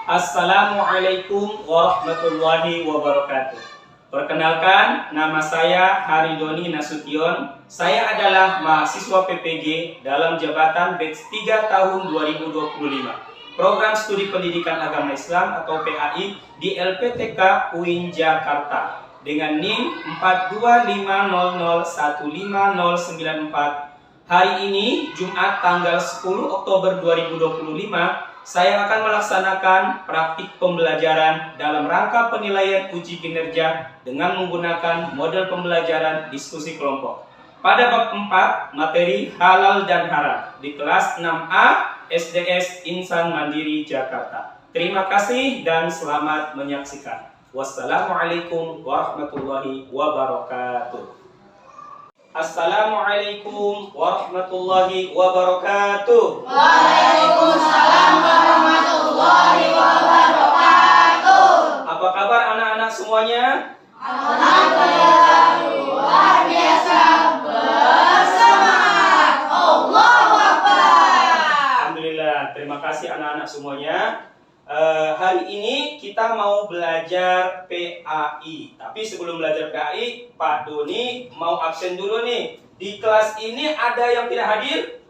Assalamualaikum warahmatullahi wabarakatuh. Perkenalkan, nama saya Haridoni Nasution. Saya adalah mahasiswa PPG dalam jabatan batch 3 tahun 2025. Program Studi Pendidikan Agama Islam atau PAI di LPTK UIN Jakarta dengan NIM 42500159094. Hari ini Jumat tanggal 10 Oktober 2025 saya akan melaksanakan praktik pembelajaran dalam rangka penilaian uji kinerja dengan menggunakan model pembelajaran diskusi kelompok. Pada bab 4, materi halal dan haram di kelas 6A SDS Insan Mandiri Jakarta. Terima kasih dan selamat menyaksikan. Wassalamualaikum warahmatullahi wabarakatuh. Assalamualaikum warahmatullahi wabarakatuh. Waalaikumsalam warahmatullahi wabarakatuh. Apa kabar anak-anak semuanya? Alhamdulillah, luar biasa, bersemangat. Allahu Akbar. Alhamdulillah, terima kasih anak-anak semuanya. Hari ini kita mau belajar PAI. Tapi sebelum belajar PAI, Pak Doni mau absen dulu nih. Di kelas ini ada yang tidak hadir?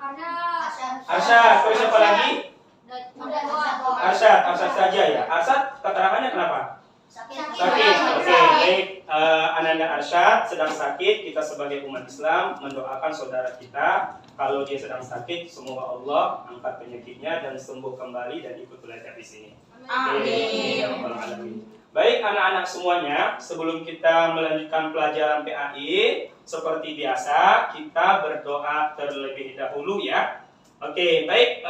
Arsyad, terus siapa lagi? Arsyad saja ya. Arsyad keterangannya kenapa? Sakit. Oke, baik. Ananda Arsyad sedang sakit. Kita sebagai umat Islam mendoakan saudara kita. Kalau dia sedang sakit, semoga Allah angkat penyakitnya dan sembuh kembali dan ikut belajar di sini. Amin. Baik anak-anak semuanya, sebelum kita melanjutkan pelajaran PAI, seperti biasa kita berdoa terlebih dahulu ya. Oke, baik.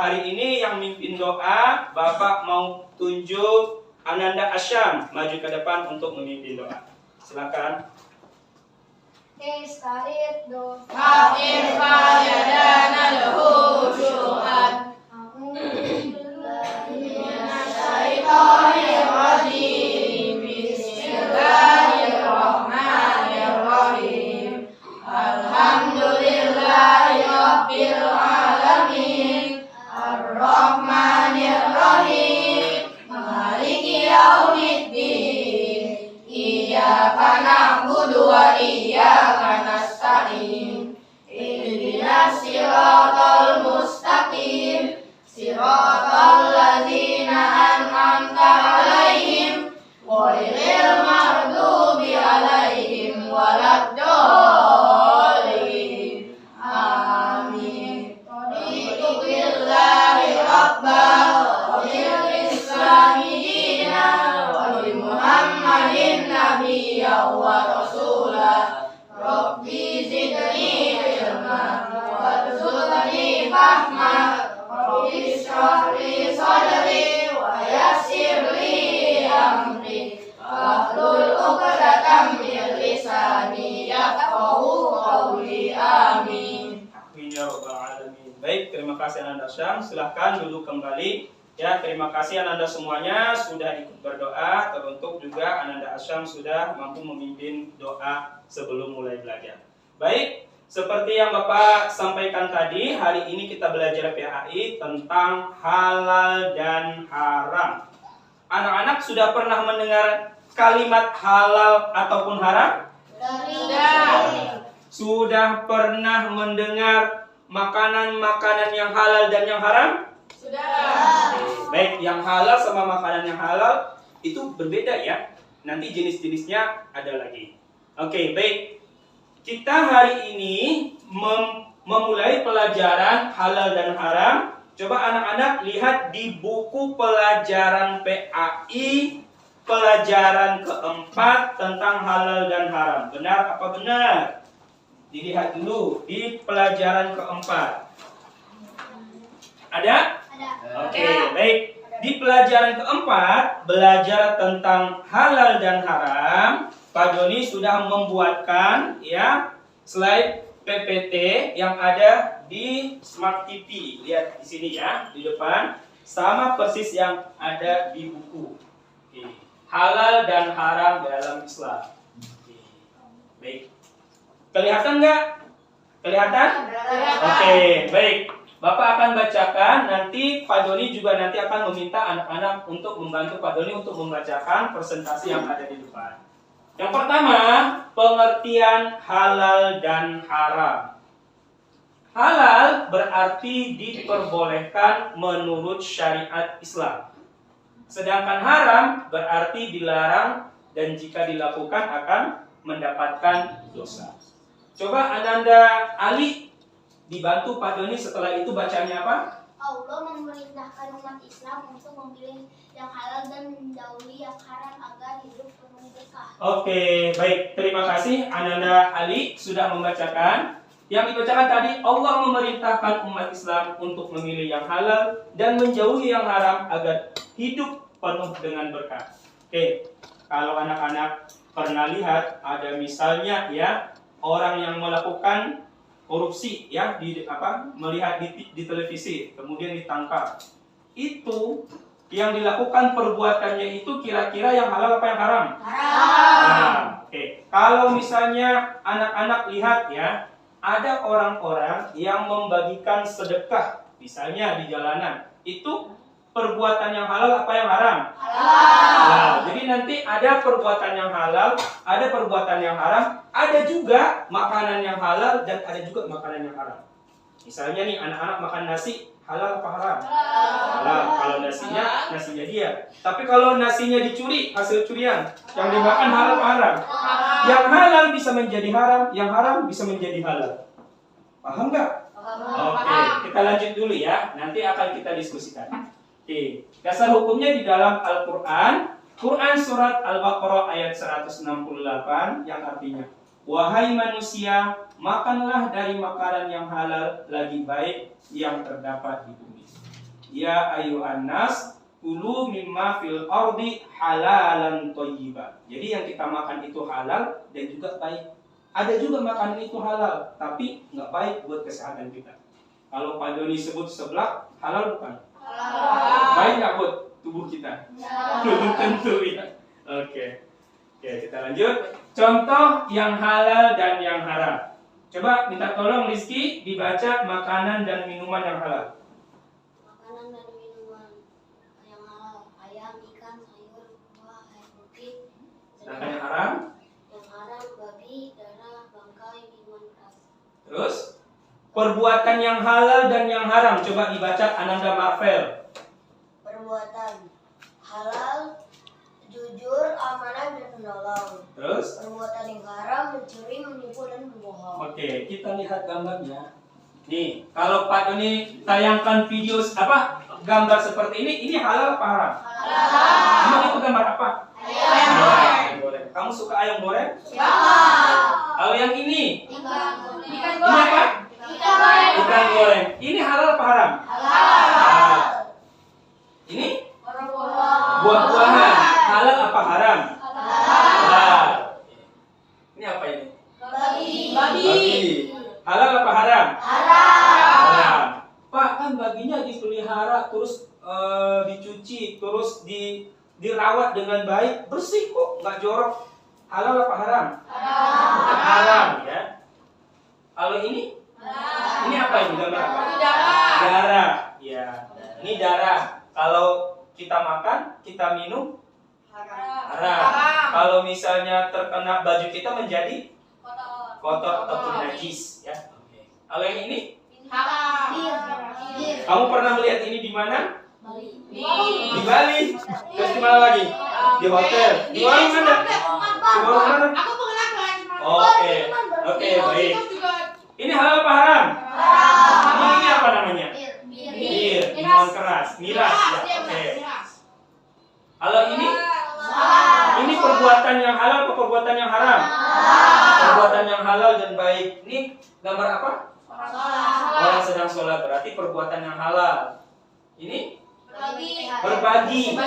Hari ini yang mimpin doa, Bapak mau tunjuk Ananda Asyam maju ke depan untuk memimpin doa. Silakan. Ista'iddu Irfan yadana lahu syu'an. Minasyaitonirrajim. Bismillahirrahmanirrahim. Alhamdulillahi rabbil alamin. Ar-Rahmanirrahim. Maliki yaumiddin. Iyyaka na'budu wa iyyaka nasta'in. Ihdinas siratal mustaqim. Siratal ladzina an'amta 'alaihim ghairil maghdubi 'alaihim waladdallin. Amin. Raditu billahi rabban wa bil islami dinan wa bi Muhammadin nabiyyan wa rasulah. Rabbi zidni ilma warzuqni fahma. Rabbi shrah li sadri wa yassir li amri wahlul 'uqdatam min lisani yafqahu qawli. Amin. Amin ya rabbal alamin. Baik, terima kasih Ananda Syam. Silahkan duduk kembali. Ya, terima kasih Ananda semuanya sudah ikut berdoa. Teruntuk juga Ananda Asyam sudah mampu memimpin doa sebelum mulai belajar. Baik, seperti yang Bapak sampaikan tadi, hari ini kita belajar PAI tentang halal dan haram. Anak-anak sudah pernah mendengar kalimat halal ataupun haram? Sudah pernah mendengar makanan-makanan yang halal dan yang haram? Sudah. Baik, yang halal sama makanan yang halal itu berbeda ya. Nanti jenis-jenisnya ada lagi. Oke, baik. Kita hari ini memulai pelajaran halal dan haram. Coba anak-anak lihat di buku pelajaran PAI pelajaran keempat tentang halal dan haram. Benar apa benar? Dilihat dulu di pelajaran keempat. Ada? Oke, baik. Di pelajaran keempat, belajar tentang halal dan haram. Pak Doni sudah membuatkan ya slide PPT yang ada di Smart TV. Lihat di sini ya, di depan. Sama persis yang ada di buku. Oke. Halal dan haram dalam Islam. Oke. Baik. Kelihatan nggak? Kelihatan? Oke, baik. Bapak akan bacakan, nanti Pak Doni juga nanti akan meminta anak-anak untuk membantu Pak Doni untuk membacakan presentasi yang ada di depan. Yang pertama, pengertian halal dan haram. Halal berarti diperbolehkan menurut syariat Islam. Sedangkan haram berarti dilarang dan jika dilakukan akan mendapatkan dosa. Coba Ananda Ali dibantu Pak Doni setelah itu bacanya apa? Allah memerintahkan umat Islam untuk memilih yang halal dan menjauhi yang haram agar hidup penuh berkah. Oke, baik. Terima kasih Ananda Ali sudah membacakan. Yang dibacakan tadi, Allah memerintahkan umat Islam untuk memilih yang halal dan menjauhi yang haram agar hidup penuh dengan berkah. Oke, kalau anak-anak pernah lihat ada misalnya ya orang yang melakukan korupsi ya melihat di televisi kemudian ditangkap, itu yang dilakukan perbuatannya itu kira-kira yang halal apa yang haram? Haram. Oke. Kalau misalnya anak-anak lihat ya ada orang-orang yang membagikan sedekah misalnya di jalanan, itu perbuatan yang halal apa yang haram? Halal. Nah, jadi nanti ada perbuatan yang halal, ada perbuatan yang haram, ada juga makanan yang halal dan ada juga makanan yang haram. Misalnya nih anak-anak makan nasi, halal apa haram? Halal. Kalau nasinya dia. Tapi kalau nasinya dicuri, hasil curian, yang dimakan halal apa haram? Yang halal bisa menjadi haram, yang haram bisa menjadi halal. Paham nggak? Oke, kita lanjut dulu ya. Nanti akan kita diskusikan. Oke, dasar hukumnya di dalam Al-Quran. Quran surat Al-Baqarah ayat 168 yang artinya, wahai manusia, makanlah dari makanan yang halal lagi baik yang terdapat di bumi. Ya ayuhan nas, kulu mimma fil ardi halalan thayyiban. Jadi yang kita makan itu halal dan juga baik. Ada juga makanan itu halal, tapi nggak baik buat kesehatan kita. Kalau Pak Doni sebut seblak, halal bukan? Baik nggak buat tubuh kita? Belum tentu ya. Oke, kita lanjut. Contoh yang halal dan yang haram. Coba minta tolong Rizky dibaca makanan dan minuman yang halal. Makanan dan minuman yang halal: ayam, ikan, sayur, buah, air putih. Sedangkan yang haram? Yang haram babi, darah, bangkai, minuman keras. Terus perbuatan yang halal dan yang haram. Coba dibaca Ananda Marvel. Perbuatan halal: jujur, amanah, dan menolong. Terus? Perbuatan yang haram: mencuri, menipu, dan berbohong. Oke, kita lihat gambarnya. Nih, kalau Pak Doni tayangkan video gambar seperti ini halal apa haram? Halal. Emang itu gambar apa? Ayam goreng. Kamu suka ayam goreng? Ya. Kalau yang ini? Ikan Ini apa? Ikan goreng. Ini halal apa haram? Halal. Ini? Buah-buahan. Halal apa haram? Halal. Ini apa ini? Babi. Halal apa haram? Haram. Pak, kan babinya dipelihara terus dicuci terus dirawat dengan baik, bersih kok, nggak jorok. Halal apa haram? Haram ya. Kalau ini? Ini apa ini? Gambar apa? Darah. Ya. Ini darah. Kalau kita makan, kita minum haram. Kalau misalnya terkena baju kita menjadi kotor ataupun najis ya. Oke. Kalau yang ini? Kamu pernah melihat ini di mana? Di Bali. Terus di mana lagi? Di hotel. Di warung mana? Di warung mana? Oke. Oke, baik. Ini halal apa haram? Ini apa namanya? Bir, minuman keras, miras ya. Oke. Kalau ini? Ini perbuatan yang halal atau perbuatan yang haram? Perbuatan yang halal dan baik. Ini gambar apa? Orang sedang sholat, berarti perbuatan yang halal. Ini? Berbagi.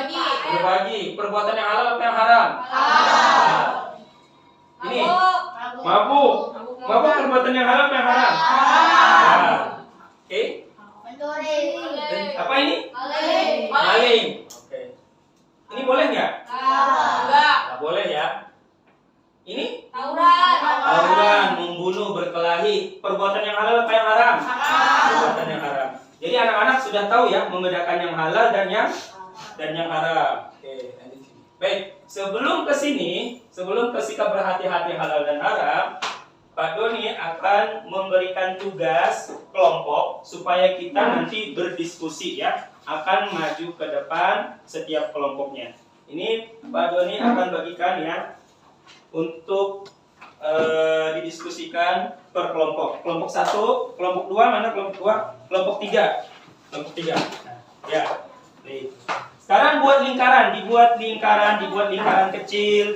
Perbuatan yang halal apa yang haram? Halal. Ini? Mabuk. Mabuk perbuatan yang halal apa yang haram? Halal. Oke. Apa ini? Maling. Oke. Ini boleh nggak? Nggak boleh ya. Ini? Tawuran, membunuh, berkelahi. Perbuatan yang halal apa yang haram? Perbuatan yang haram. anak-anak sudah tahu ya membedakan yang halal dan yang haram. Oke, lanjut sini. Baik, sebelum ke sikap berhati-hati halal dan haram, Pak Doni akan memberikan tugas kelompok supaya kita nanti berdiskusi ya, akan maju ke depan setiap kelompoknya. Ini Pak Doni akan bagikan ya untuk didiskusikan per kelompok. Kelompok 1, kelompok 2 mana kelompok 2? Kelompok 3. Kelompok 3. Nah, ya. Nih. Sekarang dibuat lingkaran kecil,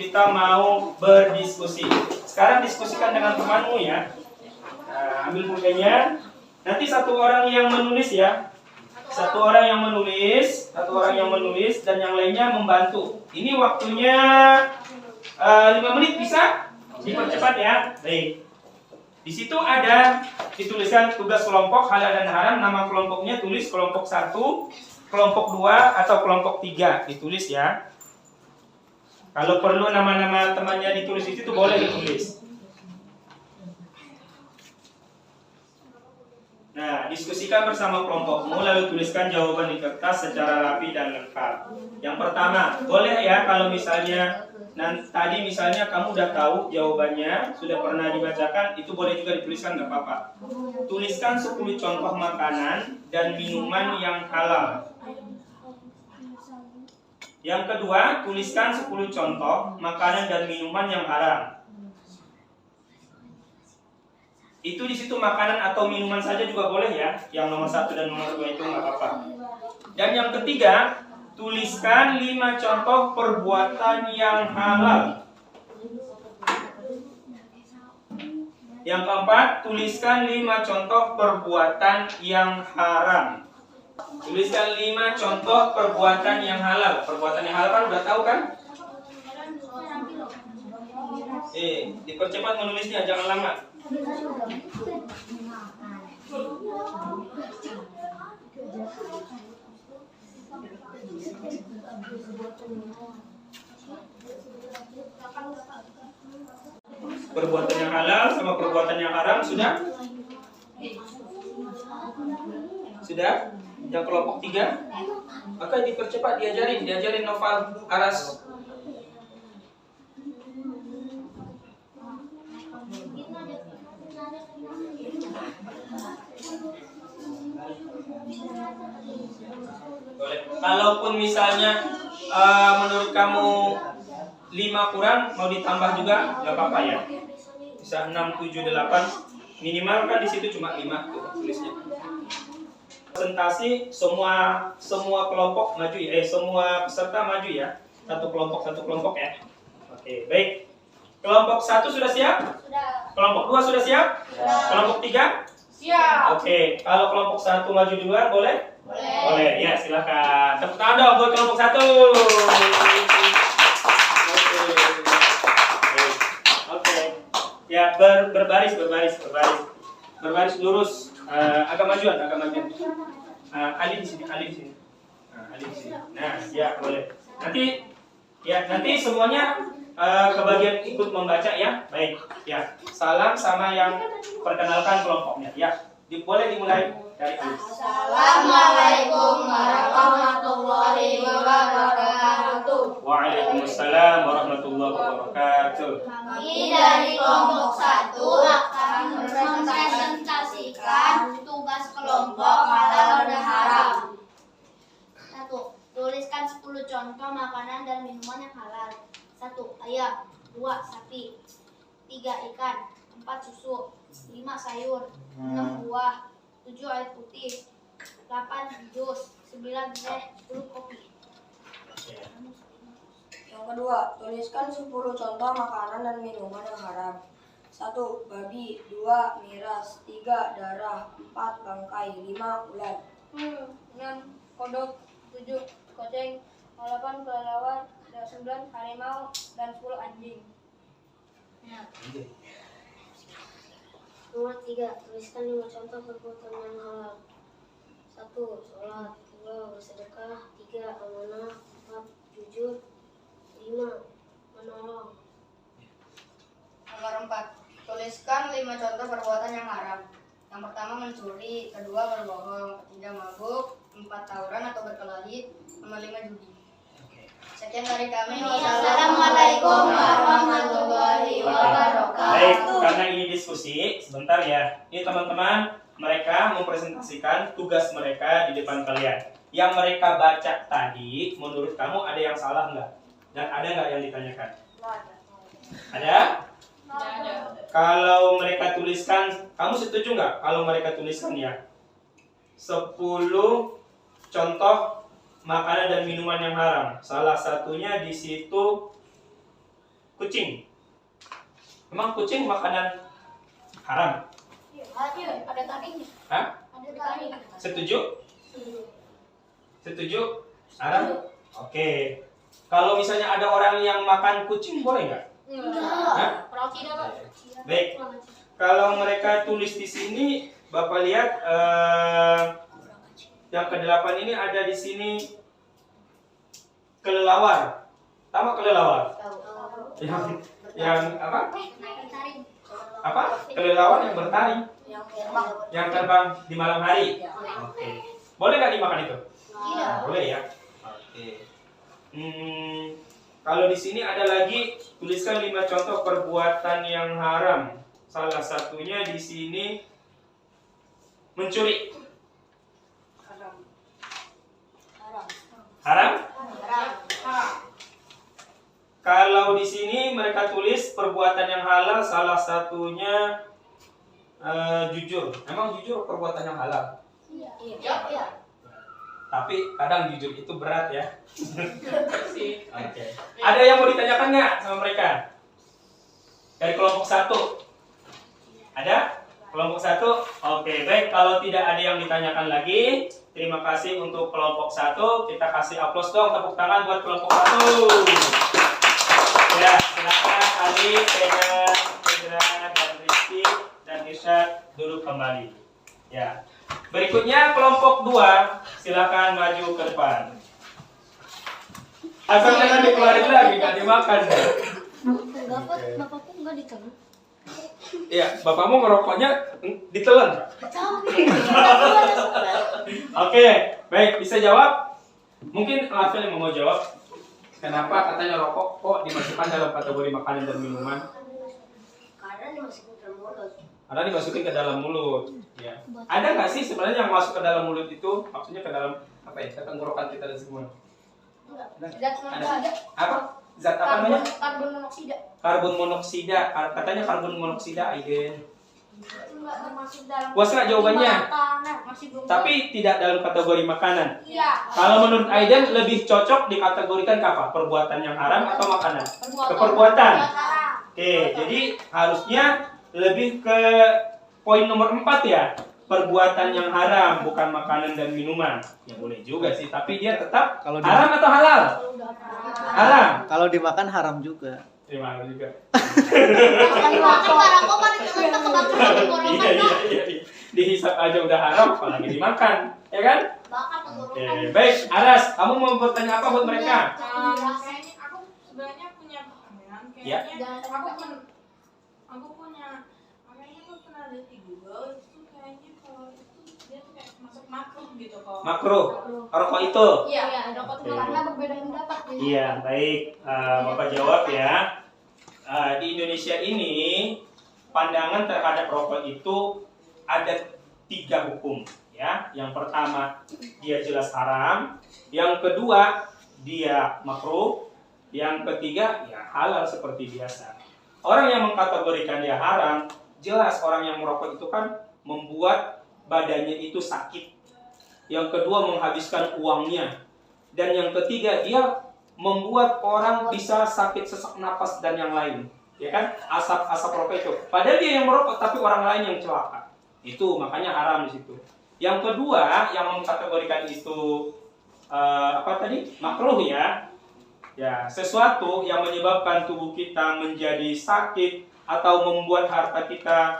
kita mau berdiskusi. Sekarang diskusikan dengan temanmu ya. Nah, ambil pulpennya. Nanti satu orang yang menulis ya. Satu orang yang menulis dan yang lainnya membantu. Ini waktunya 5 menit bisa? Dipercepat ya. Baik. Di situ ada dituliskan tugas kelompok halal dan haram, nama kelompoknya tulis kelompok 1, kelompok 2 atau kelompok 3 ditulis ya. Kalau perlu nama-nama temannya ditulis di situ boleh ditulis. Nah, diskusikan bersama kelompokmu lalu tuliskan jawaban di kertas secara rapi dan lengkap. Yang pertama, boleh ya kalau misalnya tadi misalnya kamu udah tahu jawabannya, sudah pernah dibacakan, itu boleh juga dituliskan, nggak apa-apa. Tuliskan 10 contoh makanan dan minuman yang halal. Yang kedua, tuliskan 10 contoh makanan dan minuman yang haram. Itu di situ makanan atau minuman saja juga boleh ya. Yang nomor 1 dan nomor 2 itu nggak apa-apa. Dan yang ketiga, tuliskan 5 contoh perbuatan yang halal. Yang keempat, tuliskan 5 contoh perbuatan yang haram. Tuliskan 5 contoh perbuatan yang halal. Perbuatan yang halal kan udah tahu kan? Dipercepat menulisnya, jangan lama. Perbuatan yang halal sama perbuatan yang haram sudah? Sudah? Yang kelompok 3? Maka dipercepat, diajarin novel Aras. Boleh. Kalaupun misalnya menurut kamu 5 kurang, mau ditambah juga nggak apa-apa ya. Bisa 6, 7, 8. Minimal kan di situ cuma 5 tuh tulisnya. Presentasi semua kelompok maju ya, semua peserta maju ya. Satu kelompok ya. Oke, baik. Kelompok 1 sudah siap? Sudah. Kelompok 2 sudah siap? Sudah. Kelompok 3? Siap. Oke, kalau kelompok 1 maju duluan boleh? Boleh. Boleh, ya silakan. Tepuk tangan dong buat kelompok 1. Oke. Ya, berbaris lurus. Agak majuan. Ali di sini. Nah, ya boleh. Nanti semuanya kebagian ikut membaca ya. Baik. Ya, salam sama yang perkenalkan kelompoknya. Ya, boleh dimulai dari Ali. Assalamualaikum warahmatullahi wabarakatuh. Waalaikumsalam warahmatullahi wabarakatuh. Kami dari kelompok 1 akan mempresentasikan tugas kelompok halal dan haram. 1. Tuliskan 10 contoh makanan dan minuman yang halal. 1. Ayam. 2. Sapi. 3. Ikan. 4. Susu. 5. Sayur. 6. Buah. 7. Air putih. 8. Jus. 9. Teh. 10. Kopi. Yang kedua, tuliskan 10 contoh makanan dan minuman yang haram. 1. Babi. 2. Miras. 3. Darah. 4. Bangkai. 5. Ular. 6. Kodok. 7. Koceng. 8. Kelelawar. 9. Harimau. Dan 10. Anjing. Nomor 3. Tuliskan 5 contoh perbuatan yang halal. 1. Sholat. 2. Bersedekah. 3. Amanah. 4. Jujur. 5. Menolong. Nomor 4. Tuliskan 5 contoh perbuatan yang haram. Yang pertama mencuri, kedua berbohong, ketiga mabuk, 4 tawuran atau berkelahi, nomor 5 judi. Sekian dari kami. Assalamualaikum warahmatullahi wabarakatuh. Baik, karena ini diskusi, sebentar ya. Ini teman-teman, mereka mempresentasikan tugas mereka di depan kalian. Yang mereka baca tadi, menurut kamu ada yang salah nggak? Dan ada nggak yang ditanyakan? Ada? Kalau mereka tuliskan, kamu setuju nggak kalau mereka tuliskan ya 10 contoh makanan dan minuman yang haram. Salah satunya di situ kucing. Memang kucing makanan haram? Ada taringnya. Hah? Ada taring. Setuju? Setuju? Haram? Oke. Kalau misalnya ada orang yang makan kucing boleh nggak? Hah? Orang Cina, Pak. Baik. Kalau mereka tulis di sini, Bapak lihat yang ke-8 ini ada di sini kelelawar. Tahu kelelawar? Yang apa? Taring. Apa? Kelelawar yang bertaring, yang terbang di malam hari. Oke. Boleh nggak dimakan itu? Tidak. Boleh ya. Oke. Kalau di sini ada lagi tuliskan 5 contoh perbuatan yang haram. Salah satunya di sini mencuri. Haram? Kalau di sini mereka tulis perbuatan yang halal, salah satunya jujur. Emang jujur perbuatan yang halal? Iya. Tapi kadang jujur itu berat ya. Oke. Ada yang mau ditanyakan nggak sama mereka? Dari kelompok 1? Ada? Kelompok 1? Oke, baik. Kalau tidak ada yang ditanyakan lagi, terima kasih untuk kelompok 1. Kita kasih aplaus dong, tepuk tangan buat kelompok 1. Ya, silakan Ali, Pena, Indra, dan Rizky, dan Irsyad duduk kembali. Ya. Berikutnya kelompok 2, silakan maju ke depan. Asal jangan dikeluarin lagi, nggak dimakan. Bapakku enggak ditelan. Iya, bapakmu ngerokoknya ditelan. Oke, baik, bisa jawab? Mungkin Rafil yang mau jawab. Kenapa katanya rokok kok dimasukkan dalam kategori makanan dan minuman? Karena dimasukin ke dalam mulut. Ya. Ada nggak sih sebenarnya yang masuk ke dalam mulut itu? Maksudnya ke dalam apa ya? Ke tenggorokan kita dan semua. Ada. Apa? Zat apa namanya? Karbon monoksida. Karbon monoksida. Katanya karbon monoksida, Aiden. Enggak termasuk dalam. Puas nggak jawabannya? Makanan. Masih belum. Tapi tidak dalam kategori makanan. Iya. Kalau menurut Aiden lebih cocok dikategorikan ke apa? Perbuatan yang haram atau makanan? Ke perbuatan. Oke, jadi harusnya lebih ke poin nomor 4 ya. Perbuatan yang haram, bukan makanan dan minuman. Ya boleh juga sih, tapi dia tetap Kalau haram atau halal? Haram. Kalau dimakan haram juga. Terima kasih juga. Makan barang kok kan itu kan kebakaran tenggorokan. Iya. Dihisap aja udah haram, apalagi dimakan, ya kan? Bakar Oke, tenggorokan. baik. Aras, kamu mau bertanya apa buat mereka? Kayaknya aku sebenarnya punya pertanyaan. Ya. Kayaknya aku punya kayaknya aku pernah lihat di Google itu kayaknya kalau itu dia tuh kayak masuk makruh gitu kok. Makruh, rokok itu. Iya, rokok itu karena berbeda pendapat. Iya, baik. Bapak jawab ya. Di Indonesia ini pandangan terhadap rokok itu ada 3 hukum. Ya, yang pertama dia jelas haram, yang kedua dia makruh, yang ketiga ya halal seperti biasa. Orang yang mengkategorikan dia haram, jelas orang yang merokok itu kan membuat badannya itu sakit. Yang kedua menghabiskan uangnya. Dan yang ketiga dia membuat orang bisa sakit sesak napas dan yang lain. Ya kan? Asap rokok itu. Padahal dia yang merokok tapi orang lain yang celaka. Itu makanya haram di situ. Yang kedua yang mengkategorikan itu makruh ya. Ya, sesuatu yang menyebabkan tubuh kita menjadi sakit atau membuat harta kita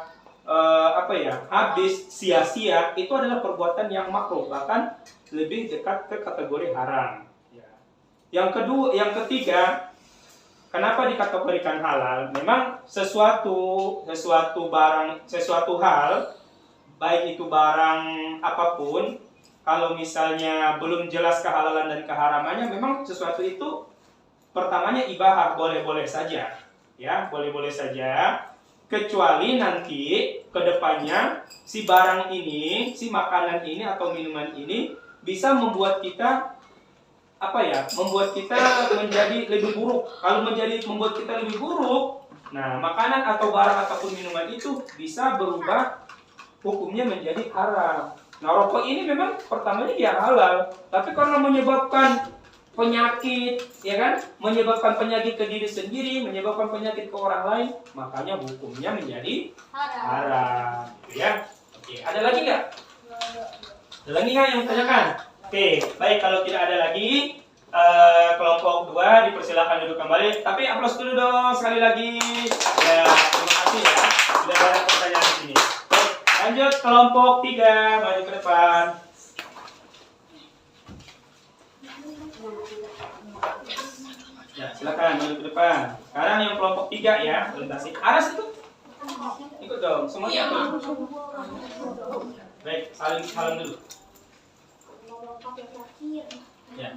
habis sia-sia, itu adalah perbuatan yang makruh, bahkan lebih dekat ke kategori haram. Ya. Yang ketiga, kenapa dikategorikan halal? Memang sesuatu hal baik itu barang apapun, kalau misalnya belum jelas kehalalan dan keharamannya, memang sesuatu itu pertamanya ibahah, boleh-boleh saja, ya, boleh-boleh saja, kecuali nanti kedepannya si barang ini, si makanan ini atau minuman ini bisa membuat kita membuat kita menjadi lebih buruk. Kalau membuat kita lebih buruk, nah makanan atau barang ataupun minuman itu bisa berubah hukumnya menjadi haram. Nah, rokok ini memang pertamanya dia halal, tapi karena menyebabkan penyakit, ya kan? Menyebabkan penyakit ke diri sendiri, menyebabkan penyakit ke orang lain, makanya hukumnya menjadi haram. Gitu ya. Oke, ada lagi nggak? Ada lagi nggak yang ditanyakan? Oke, baik, kalau tidak ada lagi, kelompok 2 dipersilakan duduk kembali. Tapi aplaus dulu dong sekali lagi. Ya, terima kasih ya. Sudah banyak pertanyaan di sini. Baik, lanjut kelompok 3, maju ke depan. Ya, silakan maju ke depan. Sekarang yang kelompok 3 ya, presentasi. Aras itu? Ikut dong, semuanya. Baik, salam dulu. Ya.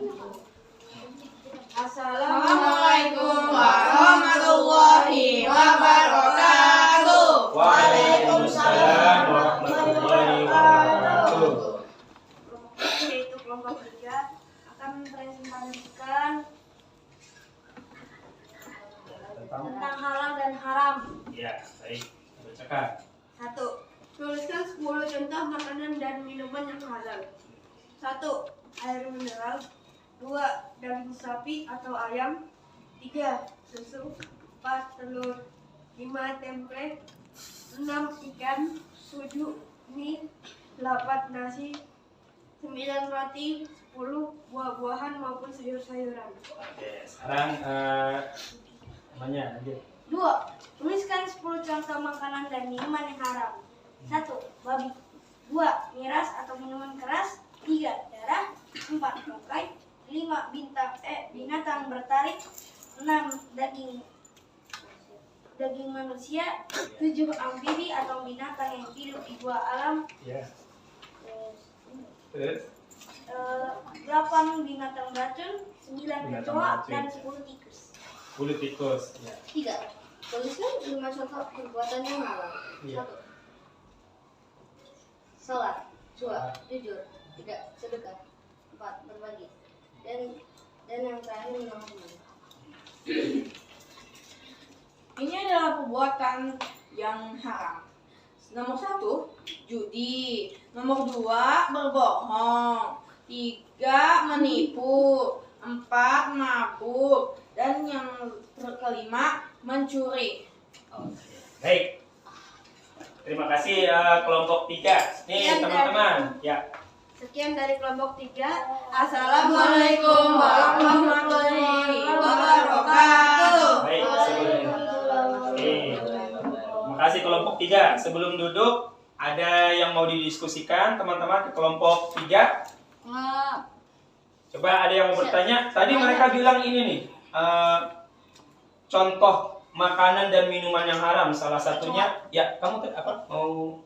Assalamualaikum warahmatullahi wabarakatuh. Waalaikumsalam warahmatullahi wabarakatuh. Yaitu kelompok 3 akan mempresentasikan tentang halal dan haram. Ya, baik. Bacakan. 1. Tuliskan 10 contoh makanan dan minuman yang halal. 1. Air mineral. 2. Daging sapi atau ayam. 3. Susu. 4. Telur. 5. Tempe. 6. Ikan. 7. Mie. 8. Nasi. 9. Roti. 10. Buah-buahan maupun sayur-sayuran. Oke, sekarang namanya lanjut. 2. Tuliskan 10 contoh makanan dan minuman yang haram. 1. Babi. 2. Miras atau minuman keras. 3. Darah. 4. Bangkai. 5. Binatang bertaring. 6. Daging manusia. 7. Amfibi atau binatang yang hidup di bawah alam. Ya. Terus 8. Binatang beracun. 9. Binatang Kecoa. beracun. Dan 10. Tikus. bulu tikus. Ya. 3. Tuliskan 5 contoh perbuatan yang halal. Iya. 1. Sholat. 2. Jujur. 3. Sedekah. 4. Berbagi. Dan yang terakhir menolong teman. Ini adalah perbuatan yang haram. Nomor 1, judi. Nomor 2, berbohong. 3, menipu. 4, mabuk. Dan yang kelima, mencuri. Oke. Baik. Terima kasih kelompok 3. Nih teman-teman. Ya. Sekian dari kelompok 3. Assalamualaikum warahmatullahi wabarakatuh. Baik, terima kasih kelompok 3. Sebelum duduk, ada yang mau didiskusikan teman-teman ke kelompok 3? Coba ada yang mau bertanya. Tadi mereka bilang ini nih, contoh makanan dan minuman yang haram. Salah satunya, ya kamu apa? Kamu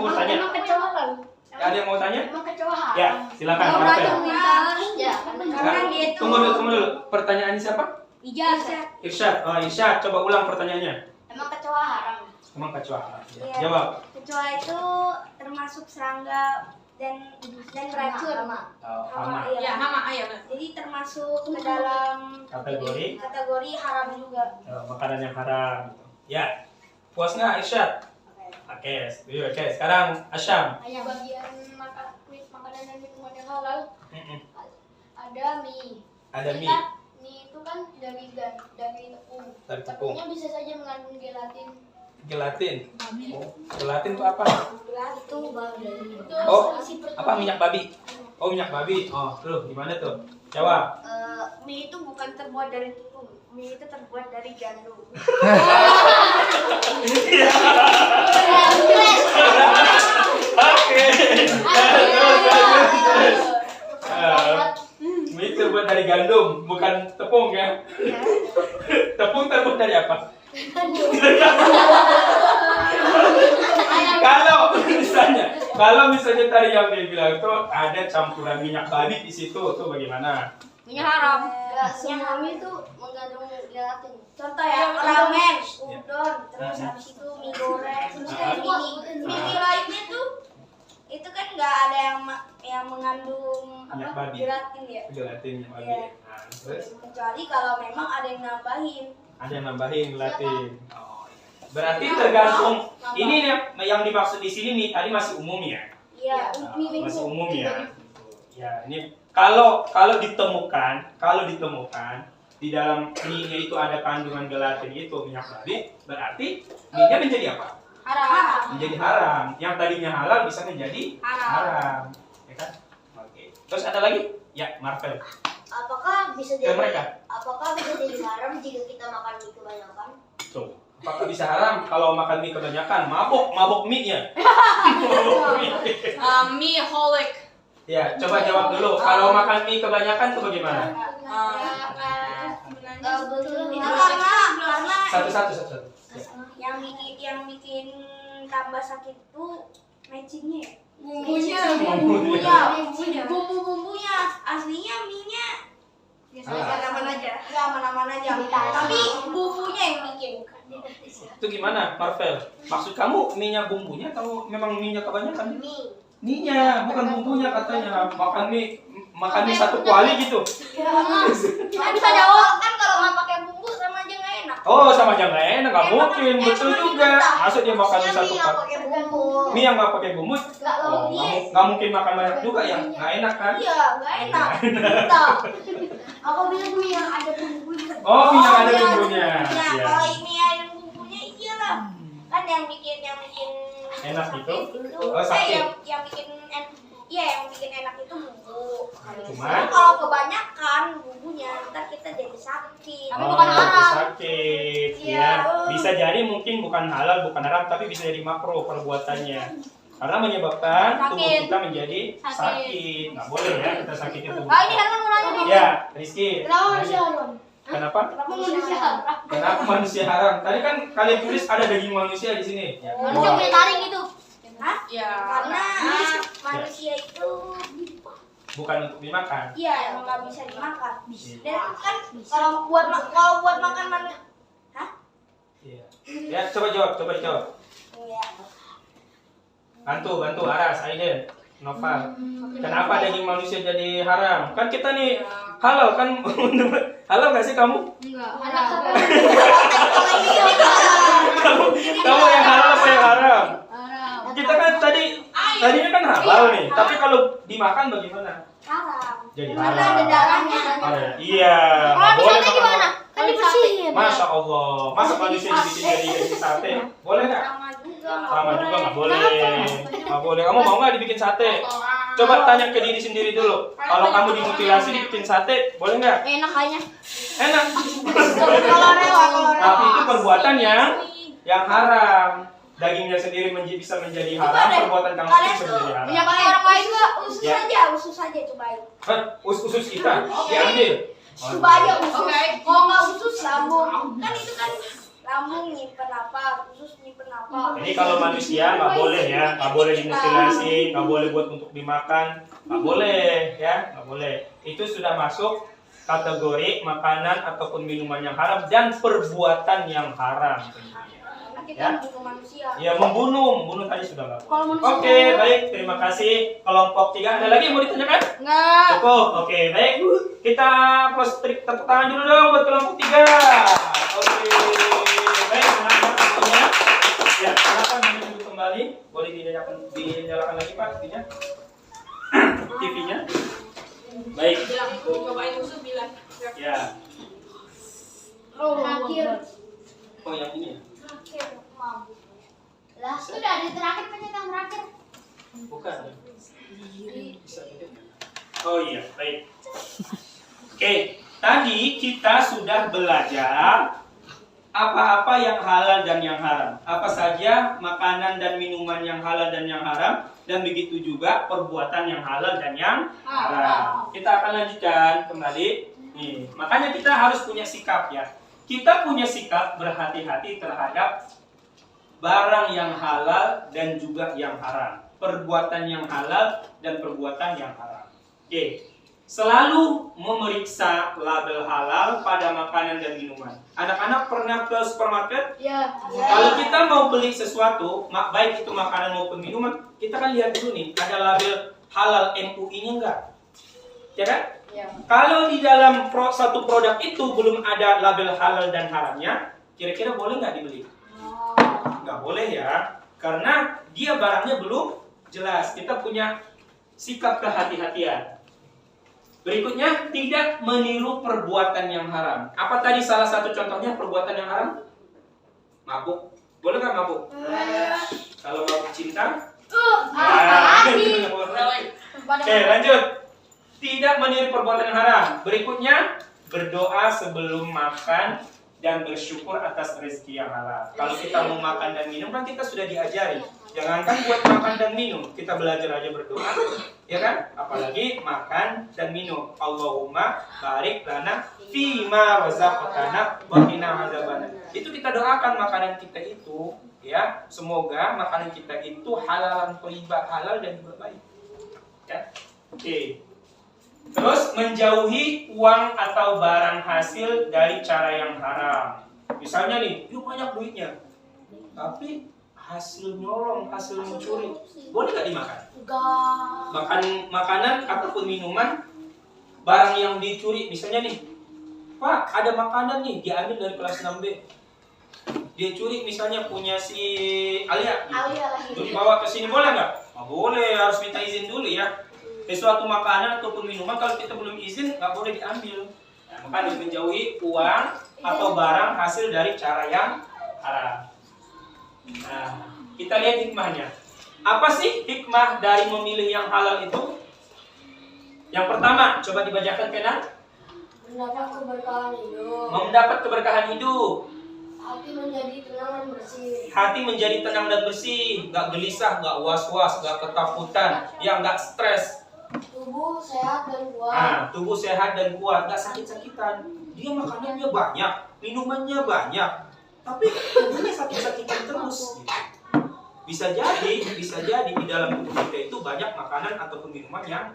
bertanya? Emang kecoa kan? Ada yang mau tanya? Emang kecoa haram? Ya, silakan. Kalau Novel. racun mitos, ya. Karena dia itu Tunggu dulu. Pertanyaannya siapa? Ijazah. Irsyad. Irsyad, coba ulang pertanyaannya. Emang kecoa haram? Emang kecoa haram? Ya. Iya. Jawab. kecoa itu termasuk serangga dan racun. Oh, hama. Ya, hama ayam. Jadi termasuk ke dalam kategori haram juga. Makanan yang haram. Ya. Puas nggak Irsyad? Oke, sekarang Asyam. Hanya bagian makanan dan minuman yang halal ada mie. Ada mie. Mie itu kan dari tepung. Dari tepung. Tepungnya bisa saja mengandung gelatin. Gelatin. Oh, gelatin itu apa? Itu babi. Oh, apa minyak babi? Oh, minyak babi. Oh, tuh gimana tuh? Jawab. Mie itu bukan terbuat dari tepung. Mie itu terbuat dari gandum. Oke. Mie terbuat dari gandum, bukan tepung ya? Tepung terbuat dari apa? Kalau misalnya Kalau misalnya tadi yang dia bilang itu ada campuran minyak babi di situ, tuh bagaimana? Minyak haram. Enggak semua mie itu mengandung gelatin. Contoh ya, ramen, udon, terus Nah. habis itu mie goreng, terus Nah. kayak mie lainnya tuh itu kan nggak ada yang mengandung Minyak apa babi. gelatin ya. Gelatin minyak babi. Iya. Nah, terus Kecuali kalau memang ada yang nambahin. ada yang nambahin gelatin. Oh, iya. Berarti tergantung ini yang dimaksud di sini nih tadi masih umum ya. Iya, Nah, mie masih bumbu. umum ya. Ya, ini kalau ditemukan di dalam mie-nya itu ada kandungan gelatin itu minyak babi, berarti mie-nya menjadi apa? Haram. Menjadi haram. Yang tadinya halal bisa menjadi Haram. haram. Ya kan? Oke. Terus ada lagi? Ya, Marvel. Apakah bisa Ke jadi mereka. apakah bisa jadi haram jika kita makan mie kebanyakan? Tuh. Apakah bisa haram kalau makan mie kebanyakan? Mabok mie-nya. Mie holic. Ya, coba jawab dulu. Kalau makan mie kebanyakan tuh bagaimana? Itu karena Satu-satu. Ya. yang bikin tambah sakit tuh matchingnya ya? Bumbunya. Bumbu-bumbunya aslinya mie-nya Aman aja. ya aman-aman aja, tapi bumbunya yang bikin. Itu gimana, Marvel? Maksud kamu mie-nya bumbunya atau memang mie-nya kebanyakan? Mie. Mie-nya, bukan bumbunya katanya. Makan mie satu kuali gitu. Kan bisa jawab kan kalau nggak pakai bumbu sama aja nggak enak. Oh, sama aja nggak enak, nggak mungkin. Betul juga. Maksud dia makan mie satu Mie yang kuali. pakai bumbu. Mie yang nggak pakai bumbu, Nggak oh, logis. nggak mungkin makan banyak juga ya. Nggak enak kan? Iya, nggak enak. Entah. Aku bilang mie yang ada bumbunya. Oh, mie yang ada iya. bumbunya. Nah, Iya. kalau ini ada bumbunya iyalah. Kan yang bikin Enak gitu? itu, Oh, sakit. yang bikin yang bikin enak itu bumbu. Cuman? Kalau kebanyakan bumbunya ntar kita jadi sakit. Tapi Oh, bukan itu haram. sakit Iya. ya. Bisa jadi mungkin bukan halal, bukan haram, tapi bisa jadi makruh perbuatannya. Karena menyebabkan tubuh Sakit. kita menjadi Sakit. sakit. Nggak boleh ya kita sakitin tubuh. Ah, ini Herman mau nanya nih. Ya, Rizky. Kenapa nanya. manusia haram? Kenapa? Kenapa manusia haram? Kenapa manusia haram? Tadi kan kalian tulis ada daging manusia di sini. Ya. Manusia punya taring itu. Hah? Ya. Karena manusia itu Bukan untuk dimakan. iya emang nggak bisa dimakan. Iya. Dan kan kalau buat makan manusia, hah? Iya. Ya, coba dijawab. Iya. Bantu Aras, Aiden, Noval. Kenapa daging manusia jadi haram? Kan kita nih halal kan? Halal nggak sih kamu? Enggak. Kamu yang halal apa yang haram? Haram. Kita kan tadinya kan halal nih, tapi kalau dimakan bagaimana? Haram. Jadi Karena ada haram. darahnya. Iya. Kalau nggak di boleh sate makan. gimana? Kan dibersihin. Masya Allah, masa manusia dibikin jadi daging sate? Boleh nggak? Sama juga. Sama juga nggak boleh. Nggak boleh. Kamu mau nggak dibikin sate? Coba tanya ke diri sendiri dulu. Kalau kamu dimutilasi dibikin sate, boleh nggak? Enak kayaknya. Enak. Kalau rela. Tapi itu perbuatan yang haram. Dagingnya sendiri bisa menjadi haram, perbuatan kamu itu bisa menjadi haram. Punya pakai orang lain nggak? Usus Ya. aja, usus aja cobain. Hah? Usus kita diambil. Coba aja usus. Oke. Kalau nggak usus lambung. Kan itu kan lambung nyimpen apa, usus nyimpen apa. Jadi kalau manusia nggak boleh ya, nggak boleh dimutilasi, nggak boleh buat untuk dimakan, nggak boleh ya, nggak boleh. Itu sudah masuk kategori makanan ataupun minuman yang haram dan perbuatan yang haram tentunya. Karena kita Ya. butuh manusia. Ya membunuh tadi sudah nggak boleh. Kalau manusia Oke, baik, terima kasih. Kelompok 3 ada lagi yang mau ditanyakan? Enggak. Cukup. Oke, baik. Kita plus tepuk tangan dulu dong buat kelompok 3. Oke. Baik, semangat semuanya. Ya, silakan duduk kembali. Boleh dinyalakan lagi Pak TV-nya. TV-nya. Baik. Bilang itu cobain usus bilang. Ya. terakhir. Oh, yang ini ya? Terakhir mau. Lah sudah di terakhir penyetan terakhir. Bukan. Bisa gitu. Oh iya, baik. Oke, tadi kita sudah belajar apa-apa yang halal dan yang haram. Apa saja makanan dan minuman yang halal dan yang haram, dan begitu juga perbuatan yang halal dan yang haram. Kita akan lanjutkan kembali. Nih, makanya kita harus punya sikap ya. Kita punya sikap berhati-hati terhadap barang yang halal dan juga yang haram. perbuatan yang halal dan perbuatan yang haram. Oke. Selalu memeriksa label halal pada makanan dan minuman. Anak-anak pernah ke supermarket? Ya. Kalau kita mau beli sesuatu, baik itu makanan maupun minuman, kita kan lihat dulu nih, ada label halal MUI-nya enggak? Ya kan? Ya. Kalau di dalam satu produk itu belum ada label halal dan haramnya, kira-kira boleh nggak dibeli? Nggak boleh ya, karena dia barangnya belum jelas. Kita punya sikap kehati-hatian. Berikutnya, tidak meniru perbuatan yang haram. Apa tadi salah satu contohnya perbuatan yang haram? Mabuk. Boleh nggak mabuk? Kalau mabuk cinta? Oke, lanjut. Tidak meniru perbuatan yang haram. Berikutnya, berdoa sebelum makan dan bersyukur atas rezeki yang halal. Kalau kita mau makan dan minum kan kita sudah diajari. Jangankan buat makan dan minum, kita belajar aja berdoa, ya kan? Apalagi makan dan minum. Allahumma barik lana fima razaqtana wa qina adzabannar. Itu kita doakan makanan kita itu, ya. Semoga makanan kita itu halalan thayyibah, halal dan juga baik. Ya. Oke. Terus menjauhi uang atau barang hasil dari cara yang haram. Misalnya nih, lu banyak duitnya, tapi hasil nyolong, hasil mencuri, boleh nggak dimakan? Makan makanan ataupun minuman, barang yang dicuri, misalnya nih, Pak, ada makanan nih diambil dari kelas 6B, dia curi misalnya punya si Alia, itu dibawa ke sini, boleh nggak? Oh, boleh, harus minta izin dulu ya. Sesuatu makanan ataupun minuman kalau kita belum izin nggak boleh diambil. Nah, maka menjauhi uang atau barang hasil dari cara yang haram. Nah, kita lihat hikmahnya. Apa sih hikmah dari memilih yang halal itu? Yang pertama, coba dibacakan Kenan. Mendapat keberkahan hidup. Mendapat keberkahan hidup. Hati menjadi tenang dan bersih. Hati menjadi tenang dan bersih, nggak gelisah, nggak was-was, nggak ketakutan, ya nggak stres. Tubuh sehat dan kuat. Nah, tubuh sehat dan kuat, nggak sakit-sakitan. Dia makanannya banyak, minumannya banyak, tapi tubuhnya sakit-sakitan terus. Bisa jadi di dalam tubuh kita itu banyak makanan ataupun minuman yang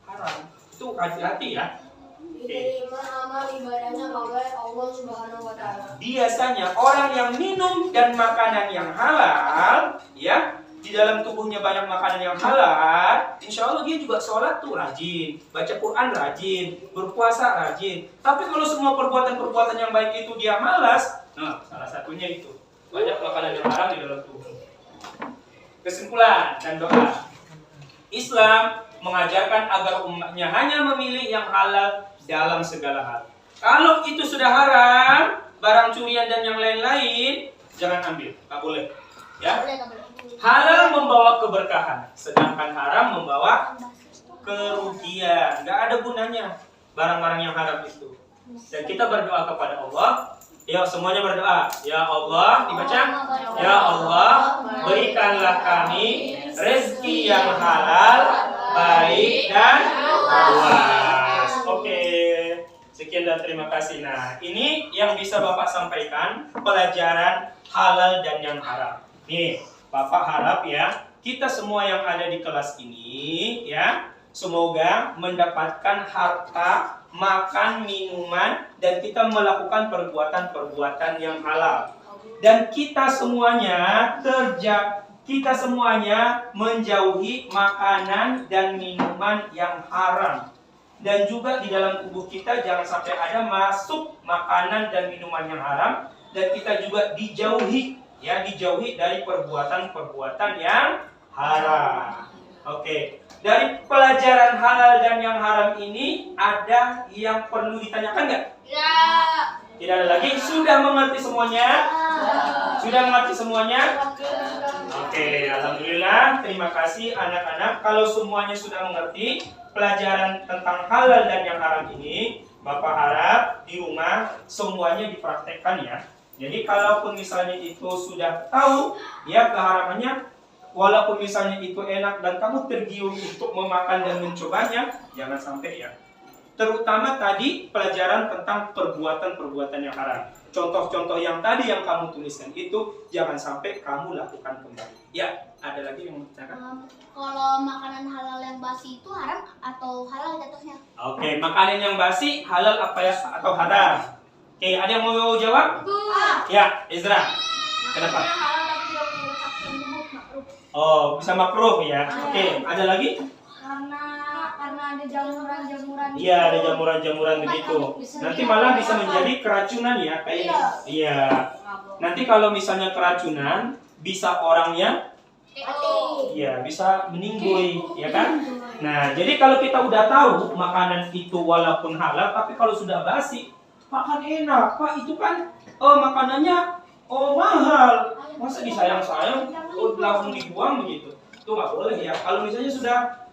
haram. Itu hati-hati ya. Diterima amal ibadahnya oleh Allah Subhanahu wa Ta'ala. Biasanya orang yang minum dan makanan yang halal, ya, di dalam tubuhnya banyak makanan yang halal, insya Allah dia juga sholat tuh rajin, baca Quran rajin, berpuasa rajin. Tapi kalau semua perbuatan-perbuatan yang baik itu dia malas, nah salah satunya itu banyak makanan yang haram di dalam tubuh. Kesimpulan dan doa. Islam mengajarkan agar umatnya hanya memilih yang halal dalam segala hal. Kalau itu sudah haram, barang curian dan yang lain-lain, jangan ambil, tak boleh. Ya. Halal membawa keberkahan, sedangkan haram membawa kerugian. Gak ada gunanya barang-barang yang haram itu. Dan kita berdoa kepada Allah. Ya, semuanya berdoa. Ya Allah, dibaca. Ya Allah, berikanlah kami rezeki yang halal, baik dan luas. Oke. Sekian dan terima kasih. Nah, ini yang bisa Bapak sampaikan, pelajaran halal dan yang haram. Nih, Bapak harap ya, kita semua yang ada di kelas ini ya, semoga mendapatkan harta, makan, minuman, dan kita melakukan perbuatan-perbuatan yang halal. Dan kita semuanya menjauhi makanan dan minuman yang haram. Dan juga di dalam tubuh kita jangan sampai ada masuk makanan dan minuman yang haram. Dan kita juga dijauhi dari perbuatan-perbuatan yang haram. Oke. Dari pelajaran halal dan yang haram ini ada yang perlu ditanyakan nggak? Ya. Tidak ada lagi. Sudah mengerti semuanya? Sudah mengerti semuanya? Oke, alhamdulillah. Terima kasih anak-anak. Kalau semuanya sudah mengerti pelajaran tentang halal dan yang haram ini, Bapak harap di rumah semuanya dipraktekkan ya. Jadi kalaupun misalnya itu sudah tahu ya keharamannya, walaupun misalnya itu enak dan kamu tergiur untuk memakan dan mencobanya, jangan sampai ya terutama tadi pelajaran tentang perbuatan-perbuatan yang haram. Contoh-contoh yang tadi yang kamu tuliskan itu jangan sampai kamu lakukan kembali. Ya, ada lagi yang mau ditanyakan? Kalau makanan halal yang basi itu haram atau halal jatuhnya? Oke, makanan yang basi halal apa ya atau haram? Oke, ada yang mau jawab? Ya, Ezra. Kenapa? halal tapi tidak menyebabkan tubuh makruh. Oh, bisa makruh ya. Oke, ada lagi? Karena ada jamuran-jamuran. Iya, ada jamuran-jamuran begitu. Nanti malah bisa menjadi keracunan ya, kayak iya. Nanti kalau misalnya keracunan, bisa orangnya iya, bisa meninggoy, ya kan? Nah, jadi kalau kita udah tahu makanan itu walaupun halal, tapi kalau sudah basi, makan enak, Pak, itu kan makanannya mahal. Masa disayang-sayang, langsung dibuang begitu? Itu nggak boleh ya. Kalau misalnya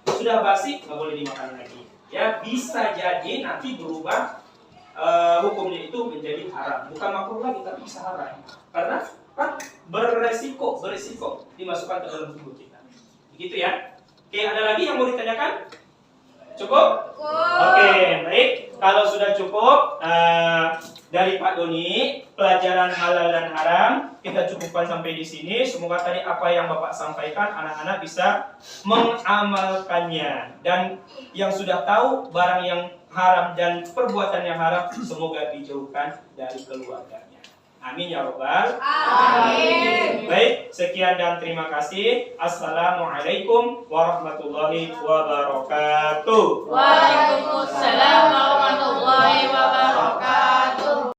sudah basi, nggak boleh dimakan lagi. Ya, bisa jadi nanti berubah hukumnya itu menjadi haram. Bukan makruh lagi, tapi bisa haram. Karena kan beresiko dimasukkan ke dalam tubuh kita. Begitu ya. Oke, ada lagi yang mau ditanyakan? Cukup? Oke, baik. Kalau sudah cukup dari Pak Doni, pelajaran halal dan haram kita cukupkan sampai di sini. Semoga tadi apa yang Bapak sampaikan anak-anak bisa mengamalkannya, dan yang sudah tahu barang yang haram dan perbuatan yang haram semoga dijauhkan dari keluarganya. Amin ya robbal alamin. Baik, sekian dan terima kasih. Assalamualaikum warahmatullahi wabarakatuh. Waalaikumsalam warahmatullahi wabarakatuh.